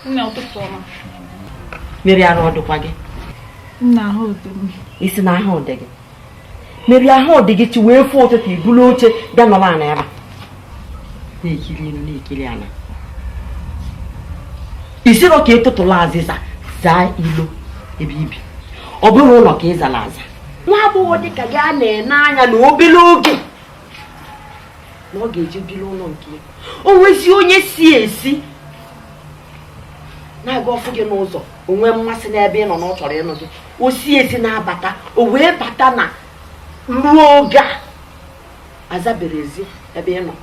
Não, tô fora. Miriam ọdụ kwa gị. Nna ha ode m. Isi na aha ode gị. Miriam ha ode gị chi wee fụ ụtụtụ ibulu oche bịa nọrọ ana ebe. Na-ekiri ana. Isiro ka ịtụtụla azịza zaa ilo ebe ibi. Ọ bụrụ ụlọ ka ị zara aza. Nwa agbọghọ dị ka gị a na-ene anya na obere oge na ọ ga-eji biri ụlọ nke ya. O nwezi onye si esi na-aga ọfụ gị n'ụzọ onwe mmasị n'ebe ị nọ na ọ chọrọ ịnụ gị. O si esi na-abata o wee bata na ruo oge a azaberezi ebe ị nọ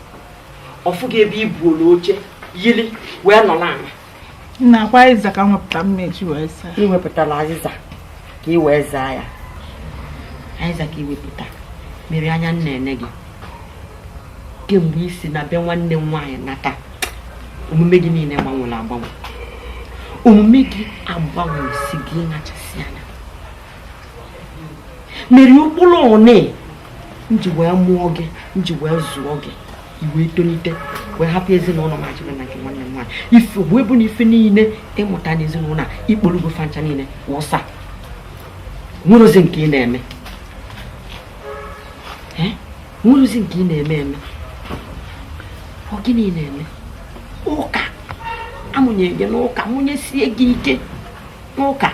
ọfụ gị ebe ibuola oche yiri wee nọ n'ala. Na-akwa azịza ka nwepụta mmechi wee saa. Iwepụtala azịza ka ị wee zaa ya. Azịza ka iwepụta mere anya nna-ene gị kemgbe isi na be nwanne m nwaanyị nata. Omume gị niile gbanwere agbanwe. Omume gị agbanwe si gị nachasị anya. Mere ụkpụrụ one nji wee mụọ gị nji wee zụọ gị iwee tonite wee hapụ ezinụlọ ma jiri na nke nwanne m nwaanyị. Ife wee bụ na ife niile ịmụta n'ezinụlọ a ikpolugo fancha niile wụsa nwerozi nke ị na-eme. Nwerozi nke ị na-eme eme. Ọ gịnị na-eme? Ụka amụnye gị n'ụka mụnye sie gị ike n'ụka.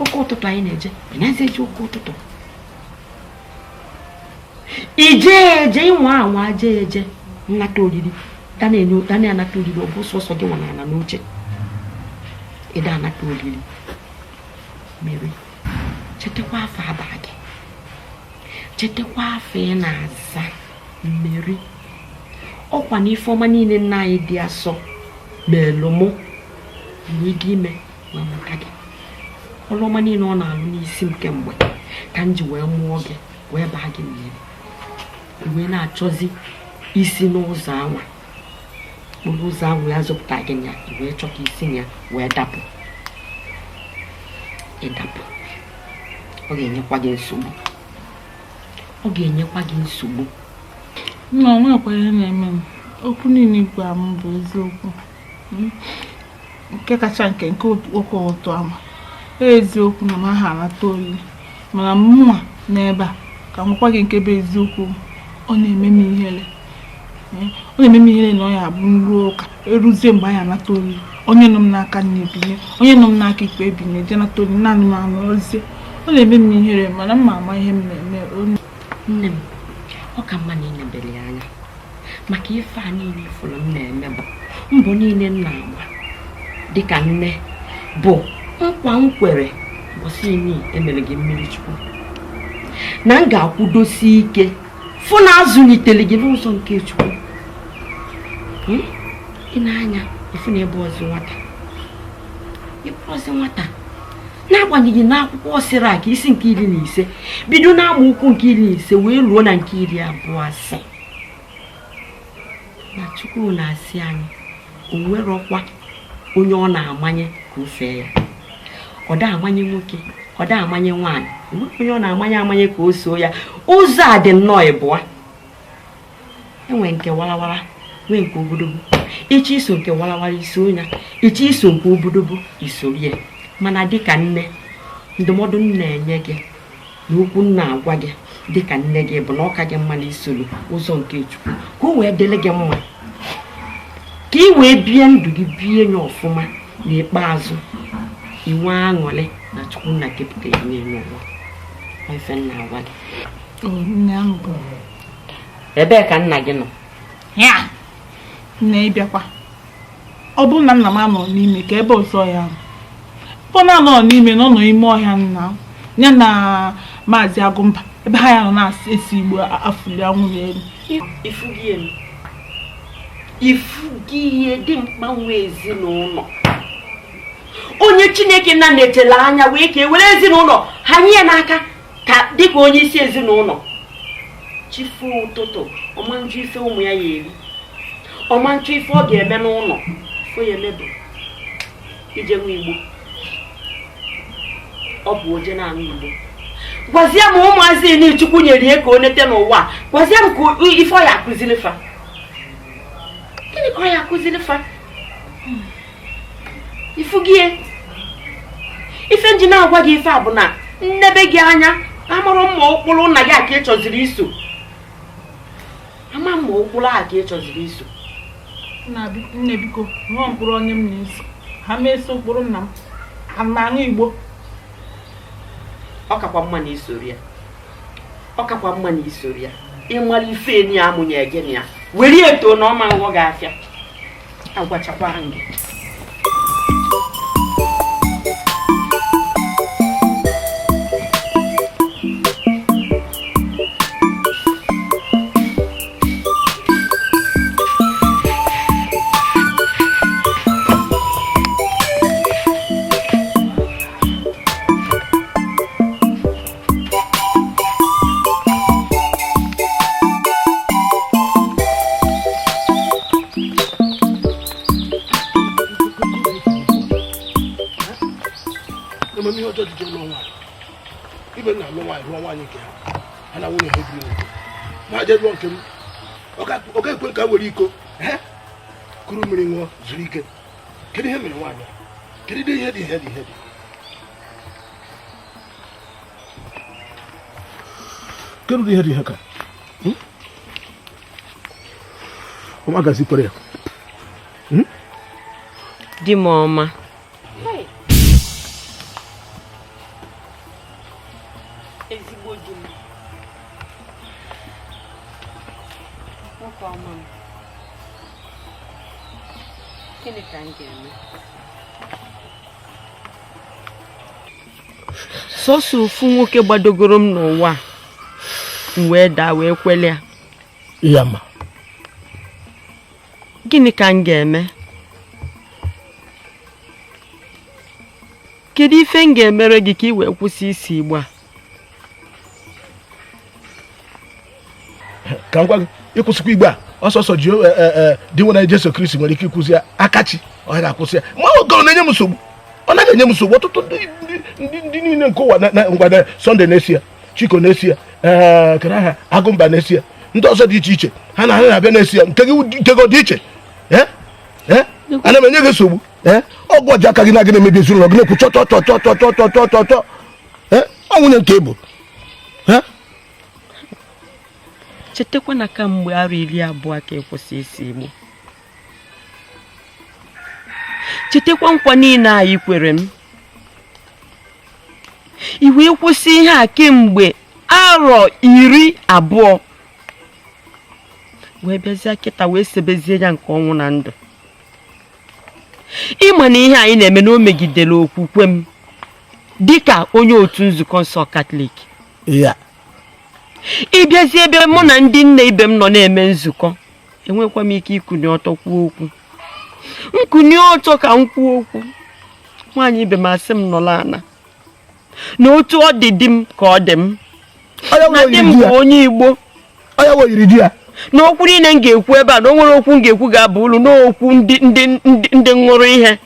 Ụka ụtụtụ anyị na-eje ị na-eze eje ụka ụtụtụ. Ije eje ịnwa anwa je eje nnata oriri dana anata oriri ọ bụ sọsọ gị nwa na n'oche ịda anata oriri. Mere chetakwa afọ aba gị chetakwa afọ ị na-aza mmeri. Ọkwa na ife ọma niile nna anyị dị asọ meelụ mụ mgbe gị ime ma mụta gị. Ọrụ ọma niile ọ na-alụ n'isi m kemgbe ka m ji wee mụọ gị wee baa gị mmiri. Iwe na-achọzi isi n'ụzọ anwa kpụrụ ụzọ ahụ ya zọpụta gị ya iwee chọ ka isi ya wee dapụ. Ịdapụ ọ ga-enyekwa gị nsogbu. Ọ ga-enyekwa gị nsogbu. Nna ọ nwekwa ihe na-eme m. Okwu niile gwa m bụ eziokwu. Nke kacha nke okwu ụtọ ama. Eziokwu na m aha anata oyi. Mana mụnwa n'ebe a ka m gwa gị nke bụ eziokwu. Ọ na-eme m ihere. Ọ na-eme m ihere na ọ ya bụ nruo ụka eruzie mgbe anyị anata oyi. Onye nọ m n'aka na-ebinye onye nọ m n'aka ikpe ebinye je nata oyi naanị m anụ ozie. Ọ na-eme m ihere mana mma ama ihe m na-eme. Nne m ọ ka mma na ịnebere ya anya maka ife a niile ifuru m na-eme bụ mbọ niile m na-agba dịka nne bụ nkwa m kwere ụbọchị imi emere gị mmiri chukwu na m ga-akwụdosi ike fụ na azụlitere gị n'ụzọ nke chukwu. Ị na-anya ifu na ebe ọzọ nwata ịbụ ọzọ nwata n'agbanyeghị na akwụkwọ sịrị aka isi nke 15 bido na amaokwu nke 15 wee ruo na nke 20 na chukwu na-asị anyị o nwerọkwa onye ọ na-amanye ka o fee ya. Ọ da amanye nwoke ọ da amanye nwaanyị onye ọ na-amanye ka o soo ya. Ụzọ a dị nnọọ ịbụa. Enwe nke warawara nwee nke obodobo. Iche iso nke warawara iso ya iche iso nke obodobo isoro ya. Mana dịka nne ndụmọdụ m na-enye gị na okwu m na-agwa gị dịka nne gị bụ na ọ ka gị mma na isoro ụzọ nke chukwu ka o wee dịrị gị mma ka ị wee bie ndụ gị bie ya ọfụma n'ikpeazụ inwe aṅụrị na chukwu na kepụta ya n'elu ụwa. Ife m na-agwa gị. Ebee ka nna gị nọ? Ya nna ịbịakwa ọ bụrụ na nna m anọ n'ime ka ebe ọzọ ya pọna nọ n'ime nọ n'ime ọhịa nna ya na Maazị Agụmba ebe ha ya nọ na-esi Igbo afụli anwụ n'elu. Ifu gị ihe dị mkpa nwe ezinụlọ. Onye Chineke na-etele anya wee ka ewere ezinụlọ ha nye n'aka ka dịka onye isi ezinụlọ. Chifu ụtụtụ ọmanjụ ife ụmụ ya eri ọmanjụ ife ọ ga-eme n'ụlọ o ya emebe ije nwa Igbo. Ọ bụ oje na-anụ Igbo. Gwazie m ụmụazị ni Chukwu nyere ya ka o nete n'ụwa. Gwazie m ka ife ọ ya akụziri fa. Gịnị ka ọ ya akụziri fa? Ifugie. Ife nji na-agwa gị ife a bụ na nnebe gị anya amarụ mma ụkpụrụ nna gị a ka ị chọziri iso. Ama mma ụkpụrụ a ka ị chọziri iso. Nne biko, nwa mkpụrụ onye m na-eso. Ha meso ụkpụrụ nna m. Amanụ Igbo. Ọ kakwa mma na isori ya. Ọ kakwa mma na isori ya. Ịmara ife enyi ya amụnye ege ya. Were eto na ọma nghọ ga-afịa. Agwachakwa gị. Kuru mmiri ṅụọ zuru ike. Kedu ihe mere nwaanyị? Kedu ihe dị? Kedu ihe ka? Ọma gazikwara ya. Di m ọma. Ezigbo di m. Nwoke ọma m. Gịnị ka m ga-eme? Sọsọ ofu nwoke gbadogoro m n'ụwa m wee daa wee kwele ya. Ya ma. Gịnị ka m ga-eme? Kedu ife m ga-emere gị ka ị wee kwụsị isi Igbo a? Ka m gwa gị, ịkwụsịkwa Igbo a ọsọsọ ji dị nwere Jesu Kristi nwere ike ịkwụsị ya akachi ọ ga-akwụsị ya. Ma ọ na-enye m nsogbu. Ọ naghị enye m nsogbu. Ọtụtụ ndị niile nke ụwa na ngwada Sunday na-esi ya, Chiko na-esi ya, kere aha Agụmba na-esi ya, ndị ọzọ dị iche iche ha na-abịa na-esi ya. Nke gị dị iche. Ana m enye gị nsogbu. Ọgwụ ọjọọ aka gị na gị na-emebi ezinụlọ gị na-ekwu chọchọchọchọchọchọchọchọ. Ọ nwunye nke bụ. Chetakwa na kamgbe arọ 20 ka ịkwụsị isi Igbo. Chetakwa nkwa niile anyị kwere m. I wee kwụsị ihe a kemgbe arọ 20. Wee bịazie kịta wee sebezie ya nke ọnwụ na ndụ. Ịma na ihe anyị na-eme na o megidere okwukwe m dịka onye otu nzukọ nsọ Katọlik. Ya. Ịbịazi ebe mụ na ndị nne ibe m nọ na-eme nzukọ, enwekwa m ike ikunye ọtọ kwuo okwu. Nkunye ọtọ ka m kwuo okwu. Nwaanyị ibe m asị m nọla ana. Na otu ọ dị di m ka ọ dị m. Na di m bụ onye Igbo. Onye woyiri di ya. Na okwu niile m ga-ekwu ebe a na o nwere okwu m ga-ekwu ga-aba ulu n'okwu ndị ṅụrụ ihe.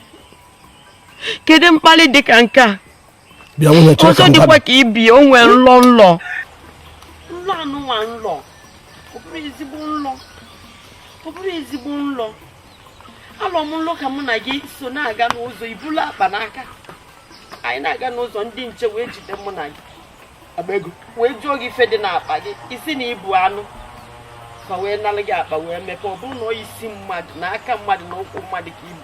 Kedu mkpali dị ka nke a? Ọzọ dịkwa ka ibi o nwere nlọ. Nlọ anụnwa nlọ. Ọ bụrụ ezigbo nlọ. Alọ m nlọ ka mụ na gị so na-aga n'ụzọ ibulu akpa n'aka. Anyị na-aga n'ụzọ ndị nche wee jide mụ na gị. Agba ego. Wee jụọ gị ife dị n'akpa gị. Isi na ibu anụ. Ka wee nalụ gị akpa wee mepe. Ọ bụrụ na ọ isi mmadụ na aka mmadụ na ụkwụ mmadụ ka ibu.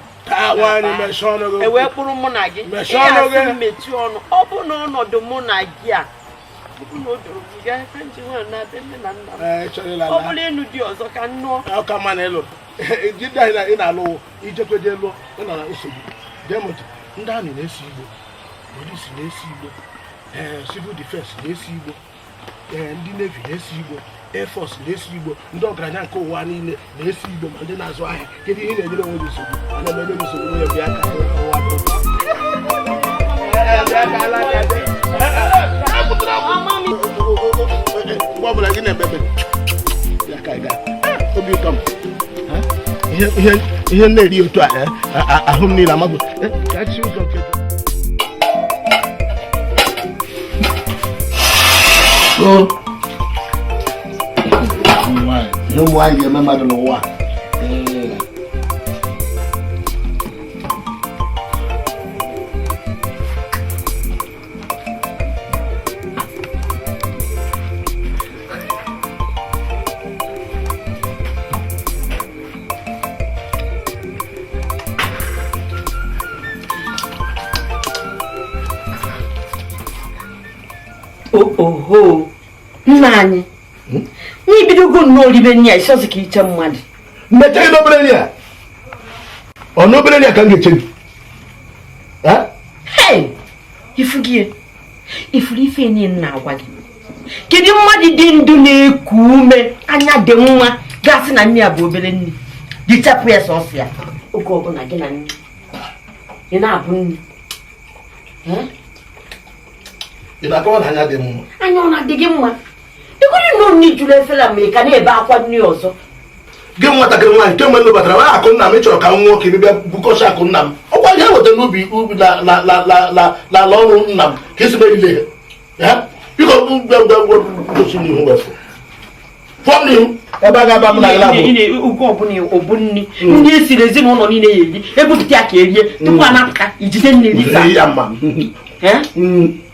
E wee kpụrụ mụ na gị. Ịghasị mmechi ọnụ. Ọ bụ na ọnọdụ mụ na gị a. Ọ bụ na o doro gị gaa ebe nji nwaanyị na-abịa nne na nna m. Ọ bụrụ ịnụ dị ọzọ ka nnụọ. Ọka mma na ịlụ. Ndị anyị ị na-alụ ijekweje lụọ ị nọ na nsogbu. Demot ndị amị na-esi Igbo. Polisi na-esi Igbo. Civil Defense na-esi Igbo. Ndị Navy na-esi Igbo. Air Force na-esi Igbo. Ndị ọgaranya nke ụwa niile na-esi Igbo ma ndị na-azụ ahịa. Kedu ihe na-enyere onwe gị nsogbu? Ana m enye gị nsogbu onye bịa ka ụwa dị. Mgbe ọbụla gị na-ebebe ya ka ga obi ụtọ m. Ihe na-eri otu a ahụ m niile amagbo. Ka chi ụzọ nke ụmụ nwaanyị ga-eme mmadụ n'ụwa. oho nna anyị n'ibidogo n'oribe nne ya isozi ka iche mmadụ mmeche gị n'obere nri a ọ n'obere nri a ka m ga-eche gị ifuru ife niile na-agwa gị kedu mmadụ dị ndụ na-eku ume anya dị nwa gasị na nne ya bụ obere nri dichapụ ya sọsọ ya oge ọbụla gị na nne ị na-abụ nri ị na-akọwa na anya dị mma anya ọ na-adị gị mma ịgụrụ na nri jụrụ efere ma ị ka na-ebe akwa nri ọzọ gị nwatakịrị nwaanyị kemgbe m batara nwa akụ nna m chọrọ ka m nwoke bịa bukọcha akụ nna m ọkwa ihe weta n'ubi n'ala ọrụ nna m ka esi merile ya biko gosi n'ihu wefụ fọm n'ihu ebe a ga-aba m na ala bụ oge ọbụla ọbụ nri ndị esiri ezinụlọ niile ya eri ebupụta ya ka erie tupu a napụta ijide nri erifa ya mma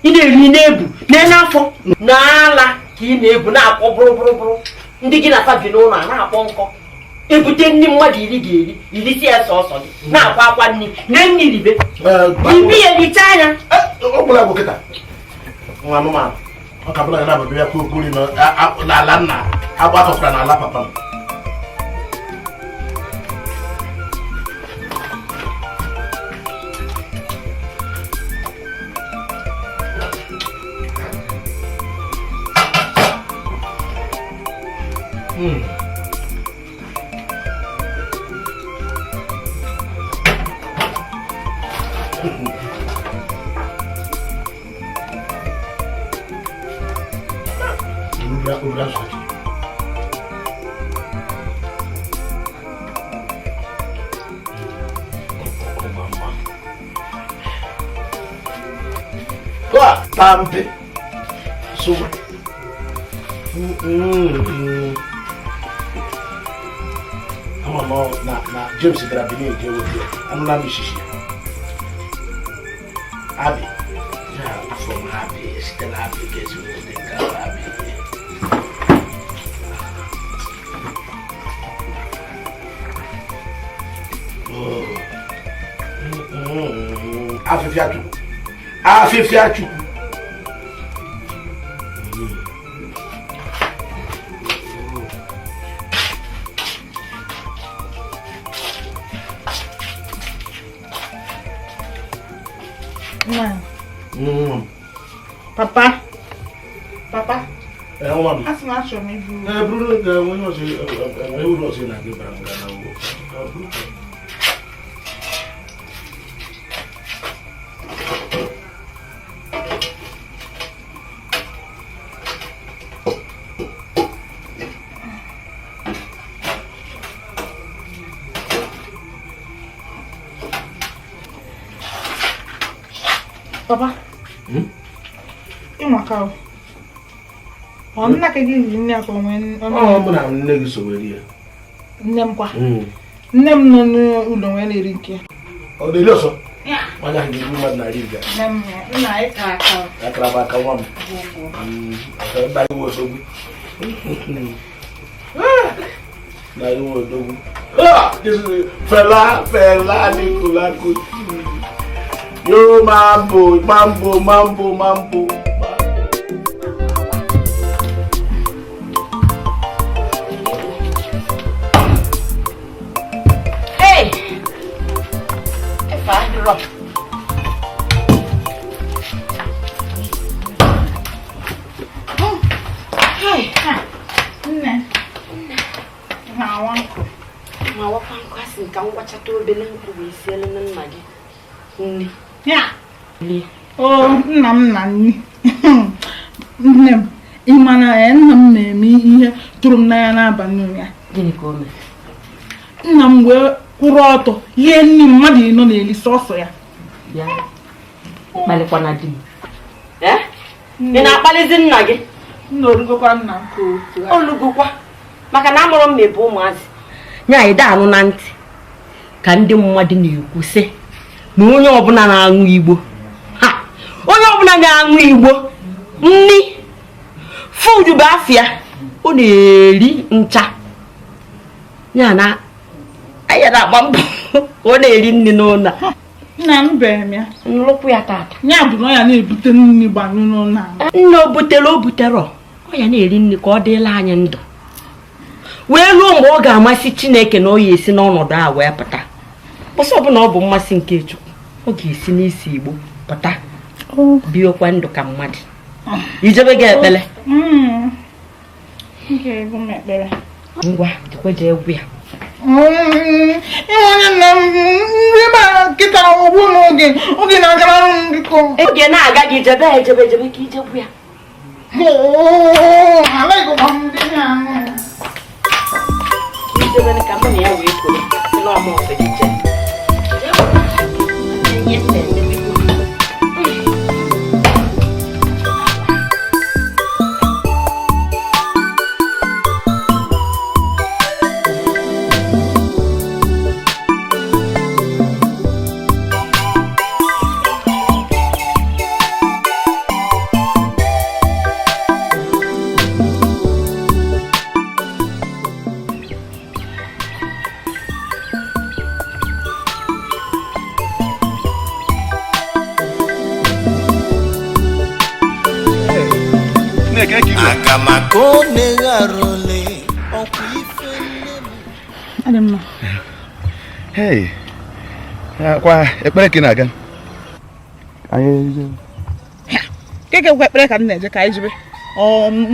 ị na-eri na-ebu n'afọ n'ala ka ị na-ebu na-akpọ bụrụ ndị gị na fabi n'ụlọ a na-akpọ nkọ ebute nri mmadụ iri ga-eri irisi ya sọsọ gị na-akwa akwa nri na nri ribe ibi ya richa anya ọbụla bụ kịta nwa anụmanụ ọ ka bụla ya na-abụ ya kwuo okwu n'ala nna agbakọkwara n'ala papa m Tampe suma ama na James gara Benin je wo dia anu na mi shishi abi ya from happy still happy guess we dey ka happy afifiatu Papa. Mama. As much as me do. Bruno, when was he? I was in a good Papa. Ịnwaka o. Ọ nna ka gị riri nne akọ nwe mụ na nne gị so were ya. Nne m kwa. Nne m nọ n'ụlọ nwe na-eri nke. Ọ dị ọsọ? Ya. Nwanyị ahụ ga-ebu mmadụ na iri ga. Nne m nna ịka aka. Akara bụ aka nwa m. Ebe anyị odogwu. Na anyị odogwu. Fela Nicola Kuti. Yo mambo. Hey! If I drop. Hey! Nne. Hawa. Ma wakwa nkwasị ka ngwachata obele nkwu wee siele na nna gị nri. Ya. Oh, nna m na nni. Nne m, ị ma na nna m na-eme ihe tụrụ m n'anya n'abalị ụnyaahụ. Gịnị ka o mere? Nna m wee kwụrụ ọtọ ihe nri mmadụ ịnọ na-eri sọsọ ya. Ya. Kpalikwana di m. Ị na-akpalizi nna gị? Nna orugokwa nna m ka otu. Olugokwa. Maka na amụrụ m ebe ụmụazị. Nya ịda anụ na ntị ka ndị mmadụ na-ekwu sị na onye ọbụla na-aṅụ igbo onye ọbụla na-aṅụ igbo nni fudu bụ afịa ọ na-eri ncha ya na anya na-agba mbọ ọ na-eri nri n'ụlọ Na mbem ya. Nlụkwụ ya tata. Nya bụ na ya na-ebute nri gbanyụ n'ụlọ. Nne o butere ọ ya na-eri nri ka ọ dịla anyị ndụ. Wee ruo mgbe ọ ga-amasị Chineke na ọ ya esi n'ọnọdụ a wee pụta. Bụsọ ọbụna ọ bụ mmasị nke Chukwu, ọ ga-esi n'isi Igbo pụta. Biokwa ndụ ka mmadụ. Ijebe gị ekpele. Ga-egwu m ekpere. Ngwa, dịkweje egwu ya. Onye nna m ndị ma kịta ogbu oge na-agara m biko. Oge na-aga gị jebe ka ijegwu ya. Alaghịkwa m ndị ya. Ijebe ka mụ na ya wee kwuru si n'ọmụ ọsọ gị jee. Hey, kwa ekpere ka na-aga. Keke kwa ekpere ka m na-eje ka anyị jibe.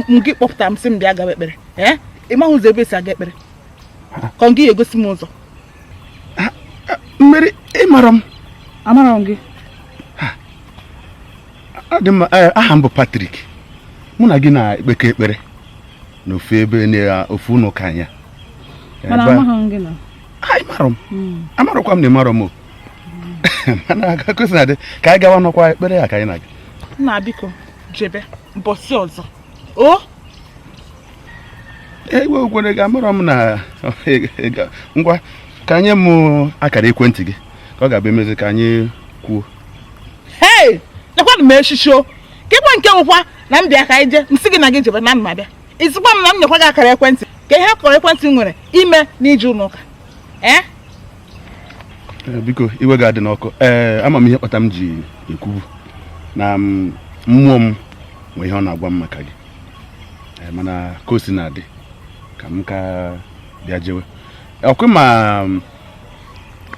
Nke kpọpụtara m sị m bịa gawa ekpere. Ị maghị ụzọ ebe esi aga ekpere. Ka ọ gị egosi m ụzọ. Mmeri ịmara m. Amara m gị. Adị mma, aha m bụ Patrick. Mụ na gị na-ekpekọ ekpere n'ofu ebe n'ofu ụlọ ụka anyị. Mana amaghị m gị na. Ịmara m. Amarakwa m na ịmara m. Mana aka kwesị na dị ka anyị gawa n'ọkwa ekpere ya ka anyị na-aga. Nna biko jebe mbọsị ọzọ. O? Ewe okwere gị amara m na ngwa ka anyị mụ akara ekwentị gị ka ọ ga-abụ emezi ka anyị kwuo. Hey! Lekwanụ m echichi o. Kekwa nke nwekwa na m bịa ka anyị jee nsị gị na gị jebe na m abịa. Izikwa m na m nyekwa gị akara ekwentị. Ka ihe akara ekwentị nwere ime n'ije ụlọ ụka. Biko iwe ga-adị n'ọkụ. Ama m ihe kpata m ji ekwubu na mmụọ m nwee ihe ọ na-agwa m maka gị. Mana ka o si na-adị ka m ka bịa jewe. Ọkụ ma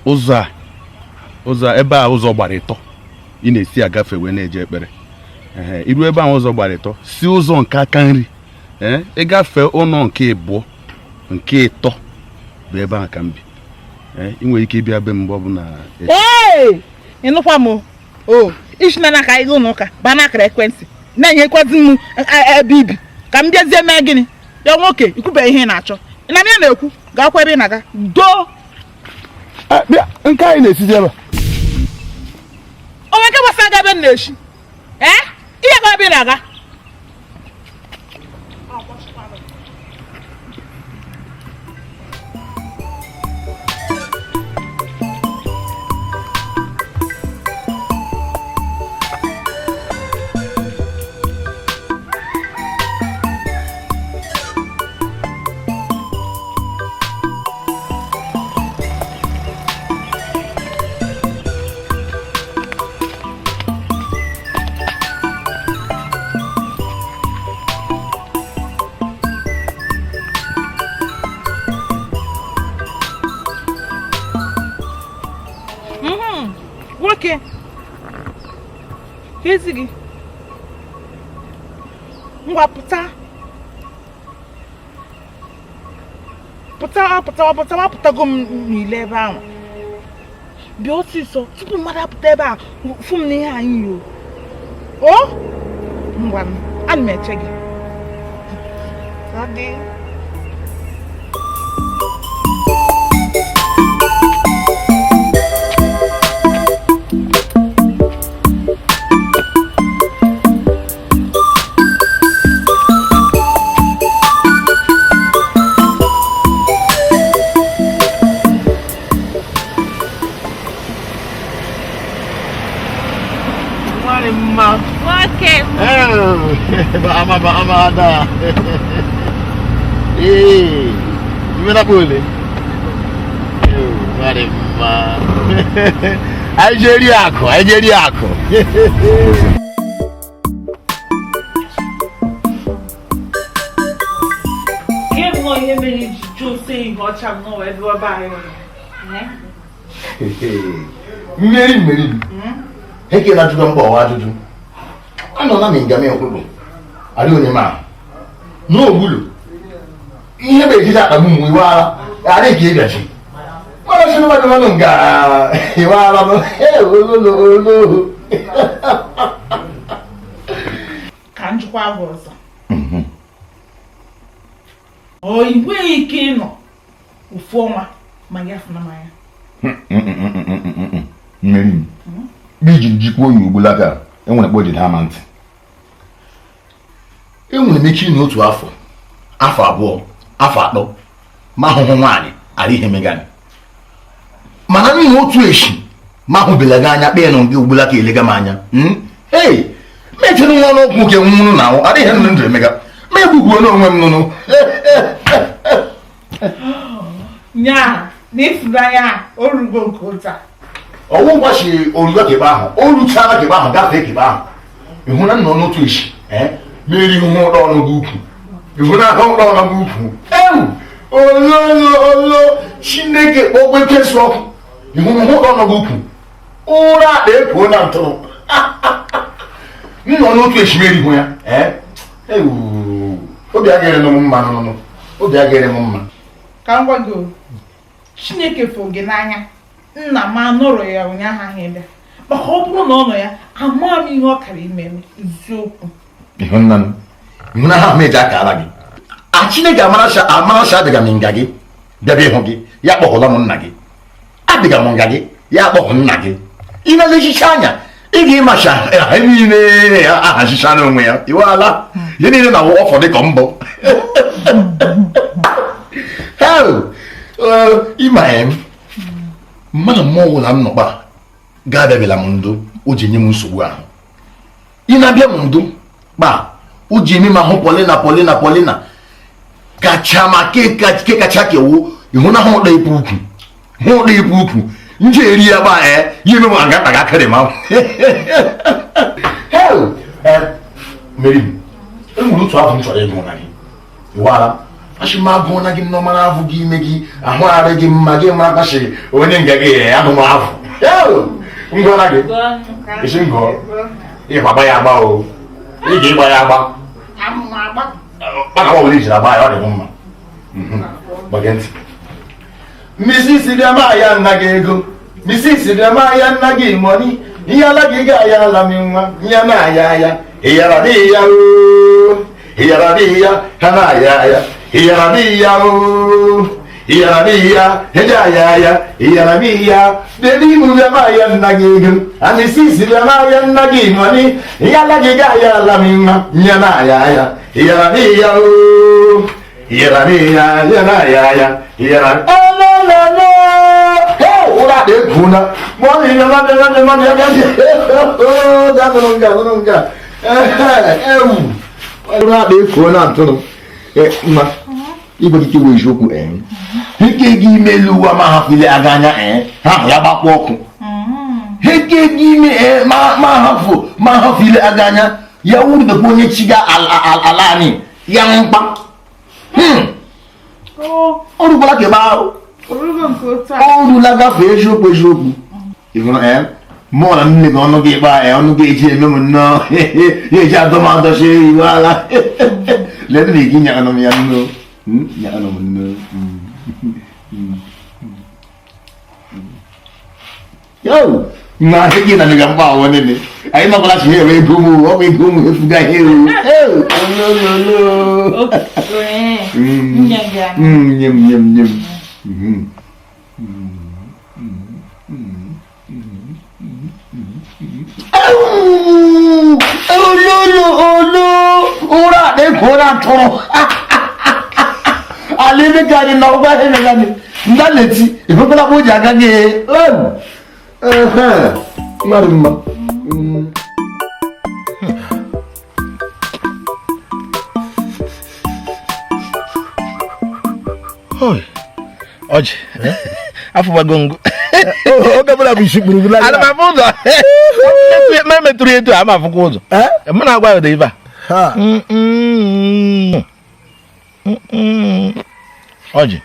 ụzọ ebe a ụzọ gbara ịtọ ị na-esi agafe wee na-eje ekpere. Iru ebe ahụ ụzọ gbara ịtọ si ụzọ nke aka nri ịgafe ụlọ nke abụọ nke ịtọ bụ ebe ahụ ka m bi. Ị nwere ike ịbịa be mgbe ọbụla. Ịnụkwa m o isi na ka anyị gaa ụlọ ụka baa n'akara ekwentị na-enyekwazi m ebe ibi ka m bịazie mee gịnị ya nwoke ikwube ihe ị na-achọ ị na ya na-ekwu gaakwa ebe ị na-aga doo nke anyị na-esizi ebe onwe nke gbasara ga ebe m na-eshi ihe ga ebe ị na-aga nwoke ezi gị ngwa pụtago m n'ile ebe ahụ bịa ọsịsọ tupu mmadụ apụta ebe a fụ m n'ihe anyị yi o ngwa ana m eche gị Mama ada. Gimana boleh? Mari ma. Algeriaco. Mmeri. Heke na juga mbo wa dudu. Ano na mi ngame okulu. Ali onye ma. No ogulu. Ihe be ji ta mu iwa. Ari ki egachi. Mara sinu ma do nga. Iwa la no. Olo. Ka njikwa abụ ọzọ. O igwe ike nọ ofu ọnwa ma ya funa ma ya. Mmeri. Biji jikwa oyi ugbulaka enwere kpo dị ha ntị. Enwere m ike ịnụ otu afọ abụọ, afọ atọ ma ahụhụ nwaanyị ara ihe megani. Mana n'ihi otu echi ma ahụbelaga anya kpee nọ gị ugbulaka elega m anya. Mechere nwa n'okwu nke nwụrụ na ahụ adịghị ndụ emega. Ma egbugbuo n'onwe m nụnụ. Nya n'ịfụnanya orugo nke ụta. Ọwụ ngwachi oruga kebe ahụ, o ruchara kebe ahụ gafee kebe ahụ. Ịhụ na nọ n'otu echi mmeri hụ ụlọ ọnụ gị ukwu. Ịhụ na ahụ ụlọ ọnụ gị ukwu. Olo Chineke kpọgbe kesụ ọkụ. Ịhụ na ụlọ ọnụ gị ukwu. Ụra akpa ekwuo na ntụrụ. Nọ n'otu echi mmeri hụ ya. Obi agịrị m mma nụnụ. Obi agịrị m mma. Ka m gwa gị Chineke fụ gị n'anya. Nna m anụrụ ya ụnyaahụ ahụ ebe. Maka ọ bụrụ na ọ nọ ya, ama m ihe ọ kara ime eziokwu. Ịhụ na ha meji aka ala gị. Chineke amaracha adịga m nga gị bịaba ịhụ gị ya kpọhụla m nna gị. Adịga m nga gị ya kpọhụ nna gị. Ị na-elechicha anya ị ga-ịmacha ha niile ahachicha n'onwe ya. Iweala ihe niile na ọfọ dị ka mbọ. Ịma mmadụ mmụọ ọbụla m nọkpa ga-abịabịala m ndo o ji enye m nsogbu ahụ. Ị na-abịa m ndo kpa o ji eme m ahụ Polina kacha ma ke kacha kewu ịhụ na hụ ụda ipu ukwu nje eri ya gba ya eme m aga ga akịrị ma Meri enwere otu afọ m chọrọ ịgụ na gị. Iwala asị m agụọ na gị nnọọ afọ gị ime gị ahụ arị gị mma gị mara kasị onye nga gị ahụ m afọ ngụọ na gị isi ngụọ ịgbagba ya agba o ị ga-ịgba ya agba maka ọ bụla ijiri agba ya ọ dị m mma. Gbage ntị. Misisi bịama ya nna gị ego misisi bịama ya nna gị mọni ihe ala gị ga ya ala m nwa ihe na-aya ya ịyara dị ya ịyara dị ya ha na-aya ya ịyara dị ya ịyara dị ya eji aya ya ịyara dị ya dedi ibu bịama ya nna gị ego misisi bịama ya nna gị mọni ihe ala gị ga ya ala m nwa ihe na-aya ya ịyara dị ya ịyara dị ya ya na-aya ya ịyara ora de kuna mo ni na ora de kuna ntunu ma ibo ki we joku heke gi melu wa ma ha file aganya ha ya ba po oku heke gi me ma ha file aganya ya wuri da ko nye chiga alani ya mpa oru bala ke ba ọrụ lagafe eziokwu ịhụrụ mụọ na nne gị ọnụ gị ịkpa ọnụ gị eji eme m nnọọ ya eji adọmadọsi iwe ala lede na egi nyakanụ m ya nnọọ nyakanụ m nnọọ yo na ahịa gị na mega mkpa awọ nene anyị makwala si ebe ego m ọ bụ ego m efuga ihe nye m ora de kora toro ale de gari na oba he na gani ndaleti ifokala boja agage marima Oi. Oje. Afu bagongo. oge bụla bụ isi kpuru ana m afụ ụzọ ma metụrụ etu a ma afụkwa ụzọ mụ na-agwa ụda ife a ọjị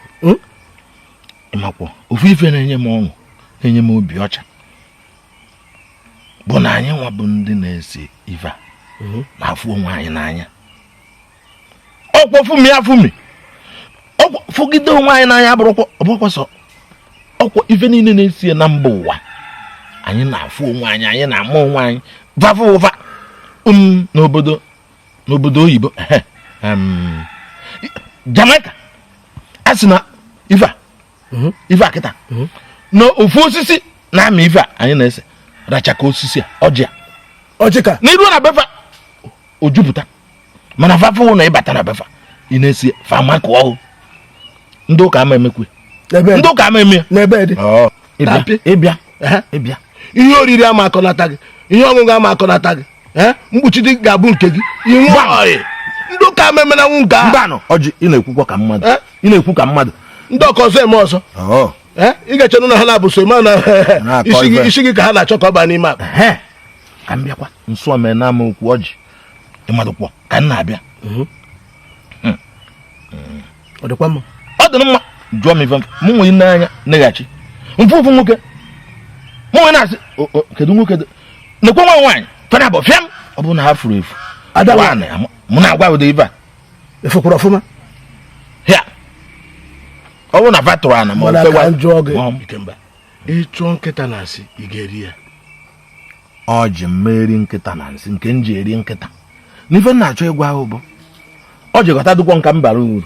ịmakwọ ofu ife na-enye m ọṅụ na-enye m obi ọcha bụ na anyị nwa bụ ndị na-ese ife a na-afụ onwe anyị n'anya ọkwọ fumi ya fumi ọkwọ fụgide onwe anyị n'anya ọbụrụkwa sọ ọkwọ ife niile na-esi na mba ụwa anyị na-afụ onwe anyị na-ama onwe anyị vafụ ụfa n'obodo oyibo Jamaica a sị na ife a kịta na ofu osisi na-amị ife a anyị na-ese rachaka osisi a ọjị ka n'iru na befa o jupụta mana fafụ na ịbata na befa ị na-esi fama ka ọhụ ndị ụka ama emekwe ndị ụka ama eme n'ebe dị ịbịa ihe oriri ama akọnata gị ihe ọṅụṅụ ama akọnata gị mkpuchi dị ga-abụ nke gị ndị ụka ama eme na nwu nke mbanụ ọjị ị na-ekwukwa ka mmadụ ị na-ekwu ka mmadụ ndị ọka ọzọ eme ọzọ ị ga-echenụ na ha na-abụ so ma na isi gị ka ha na-achọ ka ọ baa n'ime akpa ka m bịakwa nso ome na ama okwu ọjị ịmadụkwọ ka m na-abịa ọ dịkwa mma ọ dị mma jụọ m ife mụ nwere n'anya neghachi mfụfụ nwoke mụ nwere na-asị kedu nwoke nekwe nwa nwaanyị fena bụ fịam ọ bụrụ na ha furu efu mụ na-agwa ụdị ife a efekwara ọfụma ya ọ bụrụ na fa tụrụ ana ma ọ jụọ gị ikemba ịchụọ nkịta na nsị ị ga-eri ya ọ ji mmeri nkịta na nsị nke m ji eri nkịta n'ife m na-achọ ịgwa ahụ bụ ọ jikọta dụkwọ nka m bara uru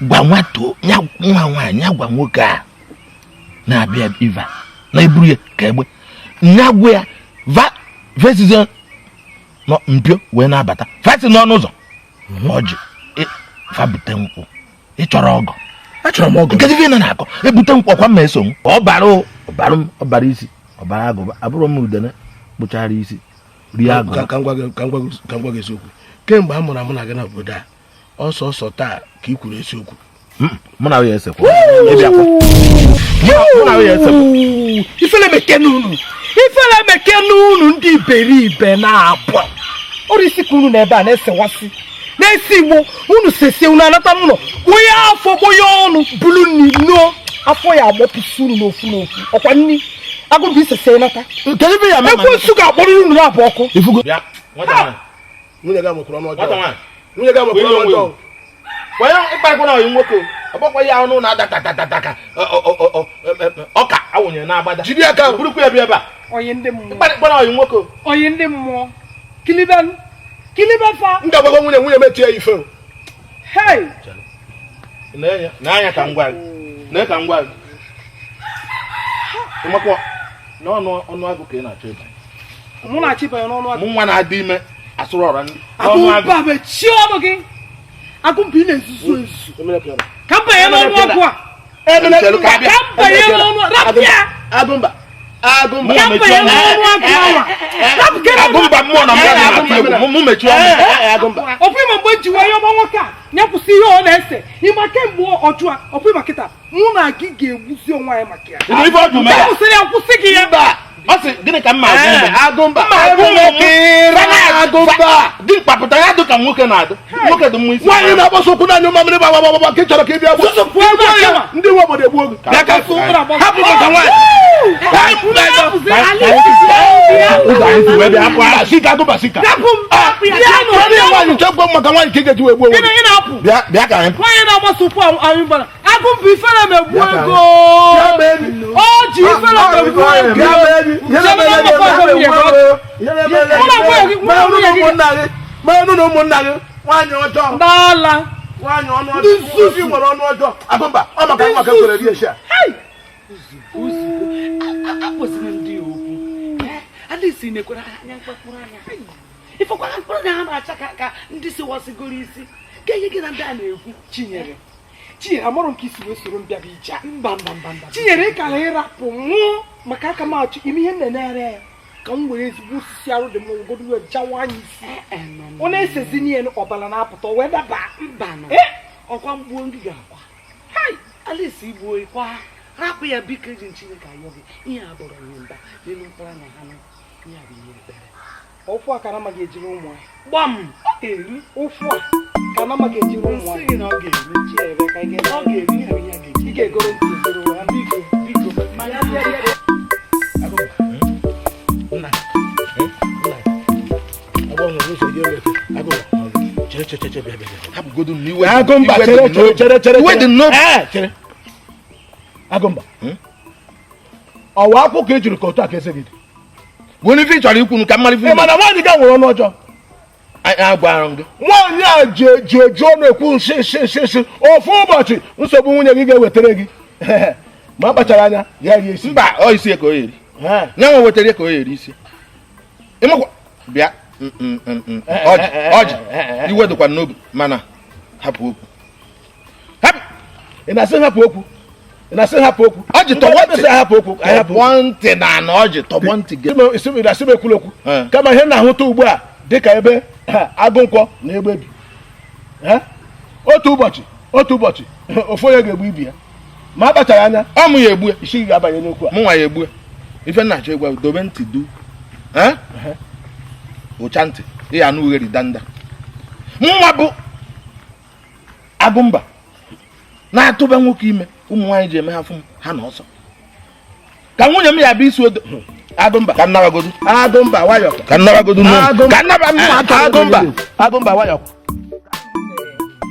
gwa nwato nwa nwaanyị ya gwa nwoke a na-abịa iva na-eburu ya ka egbe nya gwa ya vesizie mpio wee na-abata fasi n'ọnụ ụzọ ọjị fabute nkwụ ịchọrọ ọgọ achọrọ m ọgọ nke ife na-akọ ebute nkwụ ọkwa mma eso m ọbara isi ọbara agụba abụrụ m udene kpụchara isi rie agụba ka m gwa gị eziokwu kemgbe a mụrụ amụ na gị n'obodo a ọsọ taa ka ị kwuru eziokwu mụ na ya esekwu ifele meke n'unu ndị iberibe na-abụ ọrụ isi ka unu n'ebe a na-esewasị na-esi igbo unu sesie unu anata n'ụlọ onye afọ onye ọnụ bulu nnuo afọ ya agbọpụsị unu n'ofu ọkwa nni agụbụ isesie nata ekwensu ga-akpọrọ unu na-abụ ọkụ nwunye gị amụkwụrụ ọnụ ọjọọ ịkparịkwa na ọyị nwoke ọgbakwa ya ọnụ na-adatataka ọka awụnyere na-agbada jide aka burukwu ya bịa ebe a onye ndị mmụọ ịkparịkwa na ọyị nwoke onye ndị mmụọ kiliben fa m ga-agbagwa nwunye metie ya ife hei n'anya ka ngwa gị ịmakwa n'ọnụ agụ ka ị na-achọ ịba mụ na-achọ ịbanye n'ọnụ agụ mụ nwa na-adị ime asụrụ ọra ndị agụmba mechie ọnụ gị agụmba ị na-ezuzu ezu ka m banye n'ọnụ agụ a ka m banye n'ọnụ rapịa agụmba agụmba mmụọ na mmadụ mụ mechie ọnụ ọbụ ịma mgbe ji wee ọba nwoke a nyepụsị ihe ọ na-ese ịma kemgbe ọjụ a ọbụ ịma kịta mụ na gị ga-egbusi onwe anyị maka ya kwụsịrị ya kwụsị gị ya ọ sị gịnị ka mma agụmba dị mkpapụta ya dị ka nwoke na-adị nwoke dị mma isi nwaanyị na-agbasa ụkwụ naanị mamịrị gbagbagbagba ka ị chọrọ ka ị bịa ndị nwe obodo egbuo gị hapụ maka nwaanyị nwaanyị chekwa maka nwaanyị ka ị ga-eji wee gbuo bịa ka anyị nwaanyị na-agbasa ụkwụ anyị gbara agụmba ifere megbu ego o ji ifere megbu mmanụ na ụmụnna gị nwaanyị ọjọọ n'ala nwaanyị ọnụ ọjọọ nwere ọnụ ọjọọ agụmba ọ maka maka kwere rie esi a akpọsiri ndị okwu adịsi nekwara anya mkpakpụrụ anya ifekwara mkpụrụ anya ha na-acha ka ndị si wasigoro isi ka ihe gị na ndị a na-ekwu Chinyere amụrụ nke isi wee soro mbịa bụ ije mba Chinyere ịkara ịrapụ nwụọ maka aka m achụ ime ihe nna-enegharị ya ka m were ezigbo osisi arụ dị m ngodo wee jawa anya isi ọ na-esezi n'ihe ọbara na-apụta wee daba mba ọkwa mgbuo ndị ga-akwa alisi igbuo ikwa hapụ ya biko eji Chineke ayọ gị ihe a bụrụ nye mba n'elu mkpụrụ na ha ihe a bụ ihe ekpere ofu a ka na maga ejiri ụmụ gbam ọ ga-eri ofu a ka na maga ejiri ụmụ sị gị na ọ ga-eri chiebe ka ị ọ ga-eri ihe ihe ga-eji ị ga-egoro ntị ezoro ya biko biko manya bịa Agụmba chere Agụmba ọwa akwụkwọ ejiri ka otu aka ese gị Woni fi chọrọ ikwu ka mmalị fi. Mana nwaanyị ga nwere ọnụ ọjọọ. Agwara m gị. Nwaanyị a ji ọnụ ekwu nshi ofu ụbọchị nsogbu nwunye gị ga-ewetara gị. Ma kpachara anya ya rie isi. Mba, ọ isi ka o yeri. Nya nwe wetara ka o yeri isi. Ịmakwa bịa ọjị iwe dịkwa n'obi mana hapụ okwu. Hapụ. Ị na-asị hapụ okwu. Ọjị tọgbọ ntị hapụ okwu. Tọgbọ ntị na ọjị tọgbọ ntị gị. Isi m ekwulu okwu. Kama ihe na-ahụta ugbu a dịka ebe agụ nkwọ na egbe bi. Otu ụbọchị ofu onye ga-egbu ibi ya. Ma a kpachara anya Ọ mụ ya egbu isi ga-abanye n'okwu a. mụ nwa ya egbu ife nna achọ egwu dobe ntị du ụcha ntị ịya anụ ugheri danda mụnwa bụ Agụmba na-atụba nwoke ime ụmụ nwaanyị ji eme ha fụ m ha na ọsọ ka nwunye m ya bụ isi odo Agụmba ka nnabagodu Agụmba wayọ ka nnabagodu ka nnaba m atụ Agụmba wayọ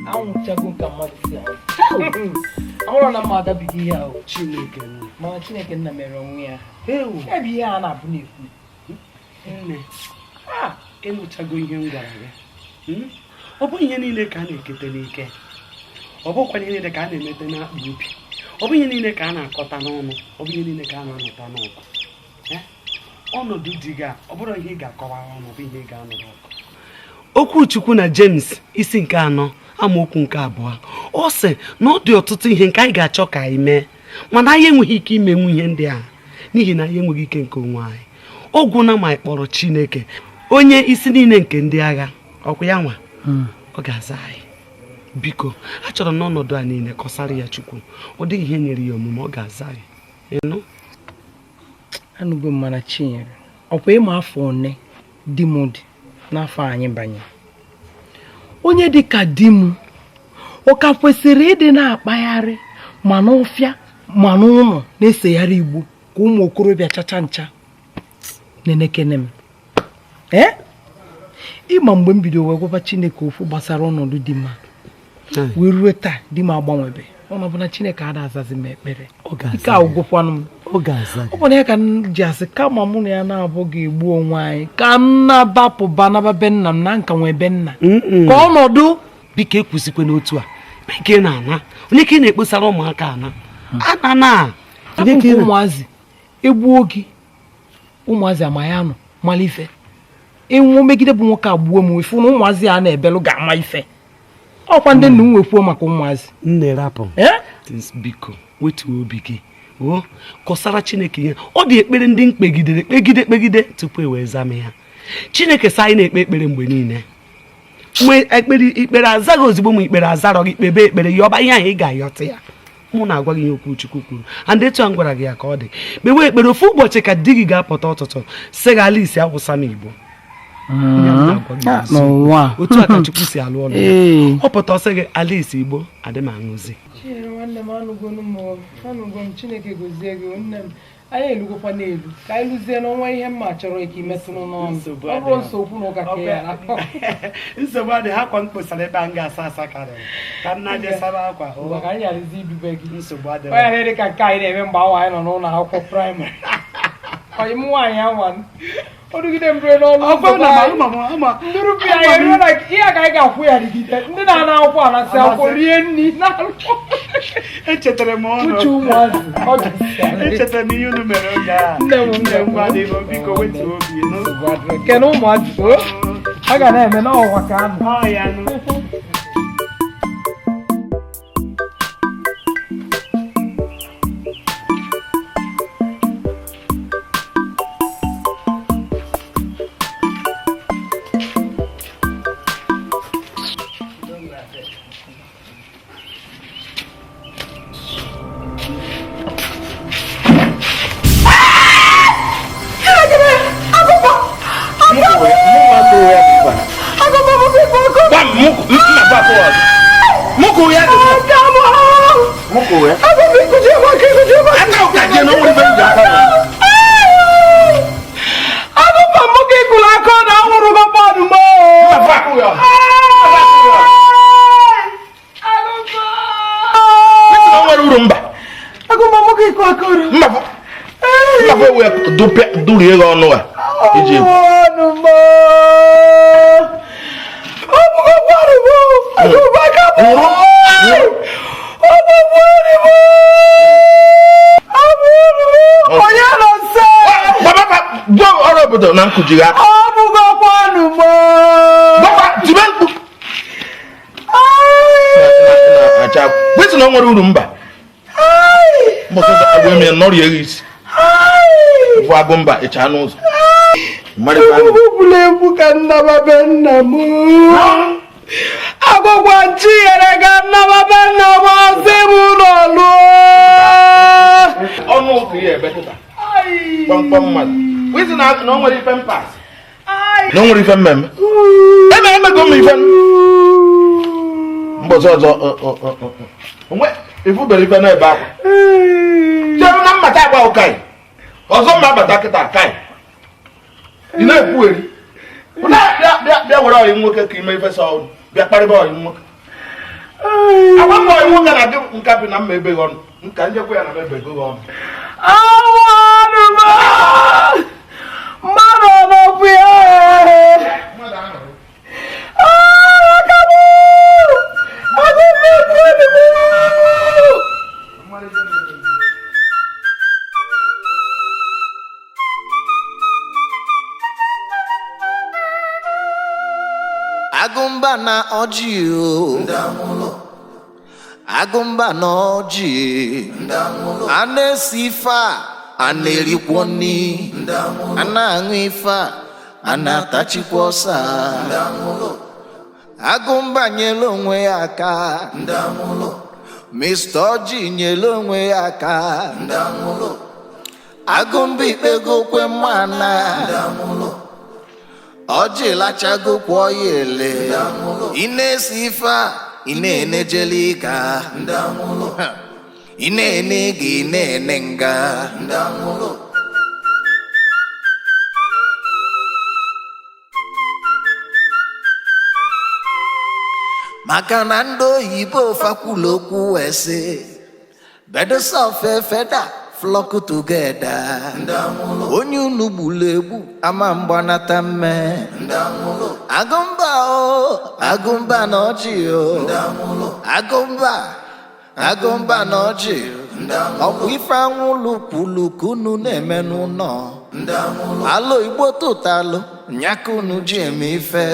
anwụchago nka mmadụ si ahụ ahụrụ na mmadụ abighị ihe ahụ Chineke mana Chineke nna mere onwe ya ebe ihe a na-abụ na-ekwu nne ịnụchago ihe m gwara gị ọ bụ ihe niile ka a na-ekete n'ike ọ bụkwa ihe niile ka a na-emete n'akpa obi ọ bụ ihe niile ka a na-akọta n'ọnụ ọ bụ ihe niile ka a na-anụta n'ọgụ ọnọdụ dị gị ọ bụrụ ihe ị ga-akọwara ọnụ bụ ihe ị ga-anụrụ ọgụ okwu Chukwu na James isi nke 4 amaokwu nke 2 ọ sị na ọ dị ọtụtụ ihe nke anyị ga-achọ ka anyị mee mana anyị enweghị ike imenwu ihe ndị a n'ihi na anyị enweghị ike nke onwe anyị ogwu na ma anyị kpọrọ Chineke onye isi niile nke ndị agha ọkwa ya nwa ọ ga-aza anyị biko achọrọ m n'ọnọdụ a niile kọsara ya Chukwu ọ dịghị ihe nyere ya omume ọ ga-aza anyị ịnụ anụgo mana Chinyere ọkwa ịma afọ one di m dị n'afọ anyị banye onye dịka di m ọ ka kwesịrị ịdị na-akpagharị ma n'ọfịa ma n'ụlọ na-esegharị igbo ka ụmụ okorobịa chacha ncha nenekene m ịma mgbe m bido wee gwaba Chineke ofu gbasara ọnọdụ di m wee ruo taa di m agbanwebe ọnọbụ na Chineke ada azazi m ekpere ike agwụkwanụ m ọ bụ na ya ka m ji asị kama mụ na ya na-abụghị egbu onwe anyị ka m na-abapụba naba be nna m na nka nwee be nna ka ọnọdụ biko ekwusikwe n'otu a ike na-ana onye ka ị na-ekposara ụmụaka ana ụmụazị egbuo gị ụmụazị ama ya nọ mala ife ịnwụ megide bụ nwoke agbuo m efu na ụmụazị a na-ebelụ ga-ama ife ọkwa ndị nna m wekwuo maka ụmụazị nne rapụ biko wetuo obi gị kọsara Chineke ihe ọ dị ekpere ndị kpegide tupu e wee zame ya Chineke sa anyị na-ekpe ekpere mgbe niile mgbe ikpere azaghị ozugbo ma ikpere azarọ gị kpebe ekpere ya ọba ihe ahụ ị ga-ayọta ya mụ na-agwa gị ihe okwu Chukwu kwuru and etu a m gwara gị ya ka ọ dị kpewe ekpere ofu ụbọchị ka di gị ga-apụta ụtụtụ sị gị ala isi awụsa m Igbo otu a ka Chukwu si alụ ọlụ ọ pụta ọsị gị ala isi Igbo adị m aṅụzi nwanne m anụgo m Chineke gozie gị nne m anyị elugokwa n'elu ka anyị lụzie n'ọnwa ihe mma chọrọ ike imetụrụ n'ọnụ ọ bụrụ nsogbu na ụka ka ya nsogbu adị ha kwa mkposara ebe a m ga-asa asa karịrị ka nna je sara akwa ka anyị gharazi idube gị nsogbu adị onye na-ede ka nke anyị na-eme mgbe awa anyị nọ n'ụlọ akwụkwọ praịmarị onye m nwaanyị anwa ọ dụgide mbere n'ọnụ ndụrụ bi anyị eruo na ihe ka anyị ga-akwụ ya dịgide ndị na-ana akwụkwọ anasị akwụkwọ rie nri echetara m ọnụ uche ụmụazị echetara m ihe unu mere oge a nne m adịghị biko wetuo obi kene ụmụazị a ga na-eme n'ọwa ka anụ ya nụ aka ụka je na onwere ife m ji aka Agụba m ka ịkụrụ aka na anwụrụ gị mmadụ m. nwere uru mba Agụba m ka ịkụ aka ọrụ. mmafe wee durie gị ọnụ a iji onye nọ nso ọrụ obodo na nkụjiri aka tibe mkpu kwesị na ọ nwere uru mba agwa eme nọrọ eghe isi bụ agụ mba ịcha n'ụzọ bụla egwu ka nnababe nna m agwụgwa nchi nyere ga nnababe nna m ọzọ ịbụ ụlọ lụọ ọnụ ụzọ ya ebe tụta kpọmkpọm mmadụ kwesị na ọ nwere ife mpas na o nwere ife mmemme emego m ife mbọsị ọzọ onwe ifubere ife n'ebe akwa chere na mmata agba ụkai ọzọ mma abata kịta kai ị na-ekwugheri bịa were ọyị nwoke ka ime ife sọ bịa kparịba ọyị nwoke agbapụ ọyị nwoke na dị nka bi na mma ebeghị ọnụ nka njekwa ya na m ebego gị ọnụ mmadụ ọnọbụ ya Agụmba na ọjị o agụmba na ọjị a na-esi ife a na-erikwo nni a na-aṅụ ife a na-atachikwa ọsa agụmba nyere onwe ya aka Mr. Ọjị nyere onwe ya aka agụmba ikpego kwe mmana Ọjị lachago kwọ ya ele ị na-esi ife a ị na-enejeli ka ị na-ene gị na-ene nga maka na ndị oyibo fakwulu okwu wee sị birds of a feather flock together onye unu gburu egbu ama mgbanata mme agụmba o agụmba na ọjị o agụmba na ọjị ọ bụ ife anwụlụ kwulu ka unu na-eme n'ụlọ alụ igbo tụtalụ nyaka unu ji eme ife